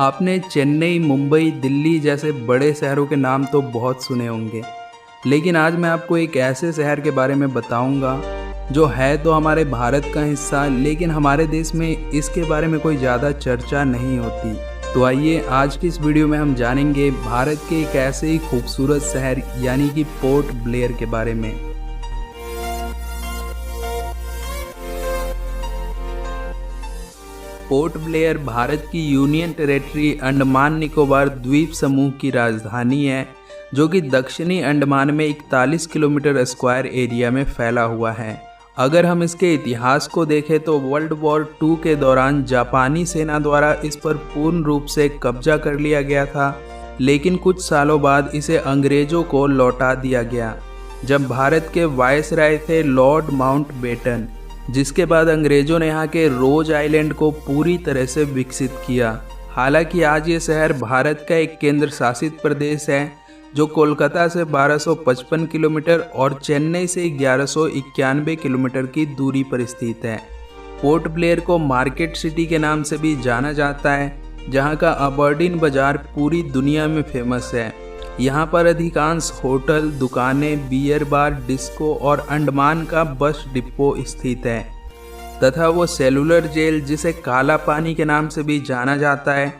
आपने चेन्नई, मुंबई, दिल्ली जैसे बड़े शहरों के नाम तो बहुत सुने होंगे, लेकिन आज मैं आपको एक ऐसे शहर के बारे में बताऊंगा जो है तो हमारे भारत का हिस्सा, लेकिन हमारे देश में इसके बारे में कोई ज़्यादा चर्चा नहीं होती। तो आइए आज की इस वीडियो में हम जानेंगे भारत के एक ऐसे ही खूबसूरत शहर यानी कि पोर्ट ब्लेयर के बारे में। पोर्ट ब्लेयर भारत की यूनियन टेरेटरी अंडमान निकोबार द्वीप समूह की राजधानी है, जो कि दक्षिणी अंडमान में 41 किलोमीटर स्क्वायर एरिया में फैला हुआ है। अगर हम इसके इतिहास को देखें तो वर्ल्ड वॉर 2 के दौरान जापानी सेना द्वारा इस पर पूर्ण रूप से कब्जा कर लिया गया था, लेकिन कुछ सालों बाद इसे अंग्रेजों को लौटा दिया गया जब भारत के वायसराय थे लॉर्ड माउंटबेटन, जिसके बाद अंग्रेजों ने यहाँ के रोज आइलैंड को पूरी तरह से विकसित किया। हालांकि आज ये शहर भारत का एक केंद्र शासित प्रदेश है, जो कोलकाता से 1255 किलोमीटर और चेन्नई से 1191 किलोमीटर की दूरी पर स्थित है। पोर्ट ब्लेयर को मार्केट सिटी के नाम से भी जाना जाता है, जहाँ का अबरडीन बाजार पूरी दुनिया में फेमस है। यहाँ पर अधिकांश होटल, दुकानें, बियर बार, डिस्को और अंडमान का बस डिपो स्थित है तथा वो सेलुलर जेल, जिसे काला पानी के नाम से भी जाना जाता है,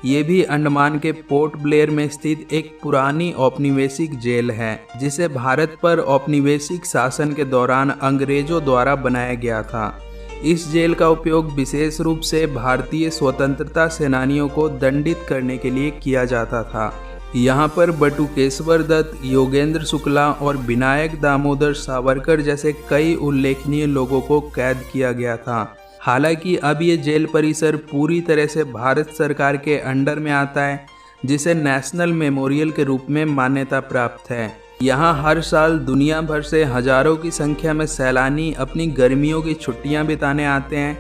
ये भी अंडमान के पोर्ट ब्लेयर में स्थित एक पुरानी औपनिवेशिक जेल है, जिसे भारत पर औपनिवेशिक शासन के दौरान अंग्रेजों द्वारा बनाया गया था। इस जेल का उपयोग विशेष रूप से भारतीय स्वतंत्रता सेनानियों को दंडित करने के लिए किया जाता था। यहाँ पर बटुकेश्वर दत्त, योगेंद्र शुक्ला और विनायक दामोदर सावरकर जैसे कई उल्लेखनीय लोगों को कैद किया गया था। हालांकि अब ये जेल परिसर पूरी तरह से भारत सरकार के अंडर में आता है, जिसे नेशनल मेमोरियल के रूप में मान्यता प्राप्त है। यहाँ हर साल दुनिया भर से हजारों की संख्या में सैलानी अपनी गर्मियों की छुट्टियाँ बिताने आते हैं।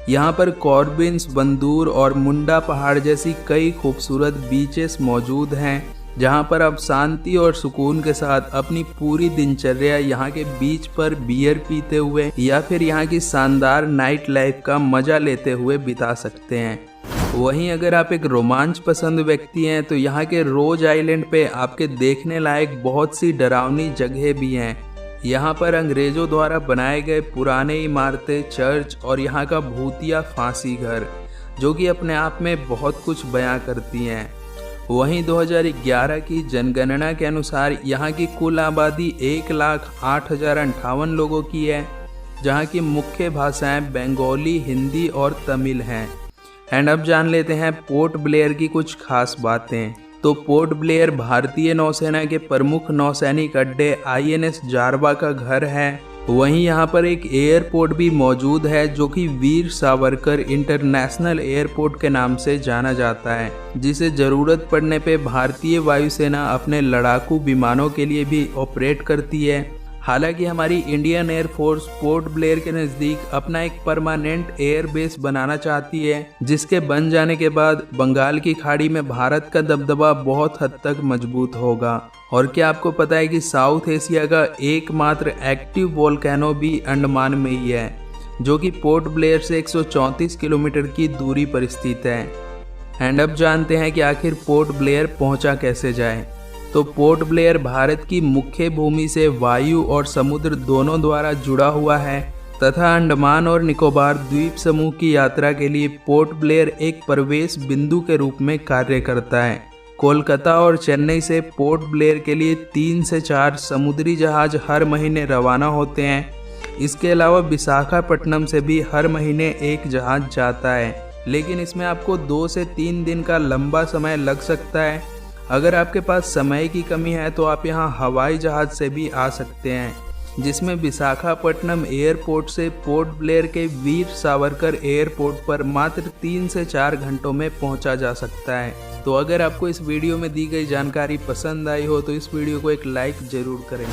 यहाँ पर कॉर्बिन्स, बंदूर और मुंडा पहाड़ जैसी कई खूबसूरत बीचेस मौजूद हैं, जहाँ पर आप शांति और सुकून के साथ अपनी पूरी दिनचर्या यहाँ के बीच पर बियर पीते हुए या फिर यहाँ की शानदार नाइट लाइफ का मजा लेते हुए बिता सकते हैं। वहीं अगर आप एक रोमांच पसंद व्यक्ति हैं तो यहाँ के रोज आइलैंड पे आपके देखने लायक बहुत सी डरावनी जगह भी हैं। यहाँ पर अंग्रेजों द्वारा बनाए गए पुराने इमारतें, चर्च और यहाँ का भूतिया फांसी घर, जो कि अपने आप में बहुत कुछ बयां करती हैं। वहीं 2011 की जनगणना के अनुसार यहाँ की कुल आबादी 1,08,058 लोगों की है, जहाँ की मुख्य भाषाएं बंगाली, हिंदी और तमिल हैं। एंड अब जान लेते हैं पोर्ट ब्लेयर की कुछ खास बातें। तो पोर्ट ब्लेयर भारतीय नौसेना के प्रमुख नौसैनिक अड्डे INS जारवा का घर है। वहीं यहाँ पर एक एयरपोर्ट भी मौजूद है, जो कि वीर सावरकर इंटरनेशनल एयरपोर्ट के नाम से जाना जाता है, जिसे ज़रूरत पड़ने पे भारतीय वायुसेना अपने लड़ाकू विमानों के लिए भी ऑपरेट करती है। हालांकि हमारी इंडियन एयरफोर्स पोर्ट ब्लेयर के नज़दीक अपना एक परमानेंट एयर बेस बनाना चाहती है, जिसके बन जाने के बाद बंगाल की खाड़ी में भारत का दबदबा बहुत हद तक मजबूत होगा। और क्या आपको पता है कि साउथ एशिया का एकमात्र एक्टिव वोल्केनो भी अंडमान में ही है, जो कि पोर्ट ब्लेयर से 134 किलोमीटर की दूरी पर स्थित है। एंड अब जानते हैं कि आखिर पोर्ट ब्लेयर पहुंचा कैसे जाए। तो पोर्ट ब्लेयर भारत की मुख्य भूमि से वायु और समुद्र दोनों द्वारा जुड़ा हुआ है तथा अंडमान और निकोबार द्वीप समूह की यात्रा के लिए पोर्ट ब्लेयर एक प्रवेश बिंदु के रूप में कार्य करता है। कोलकाता और चेन्नई से पोर्ट ब्लेयर के लिए 3 से 4 समुद्री जहाज हर महीने रवाना होते हैं। इसके अलावा विशाखापट्टनम से भी हर महीने एक जहाज जाता है, लेकिन इसमें आपको 2 से 3 दिन का लंबा समय लग सकता है। अगर आपके पास समय की कमी है तो आप यहाँ हवाई जहाज़ से भी आ सकते हैं, जिसमें विशाखापट्टनम एयरपोर्ट से पोर्ट ब्लेयर के वीर सावरकर एयरपोर्ट पर मात्र 3 से 4 घंटों में पहुँचा जा सकता है। तो अगर आपको इस वीडियो में दी गई जानकारी पसंद आई हो तो इस वीडियो को एक लाइक ज़रूर करें।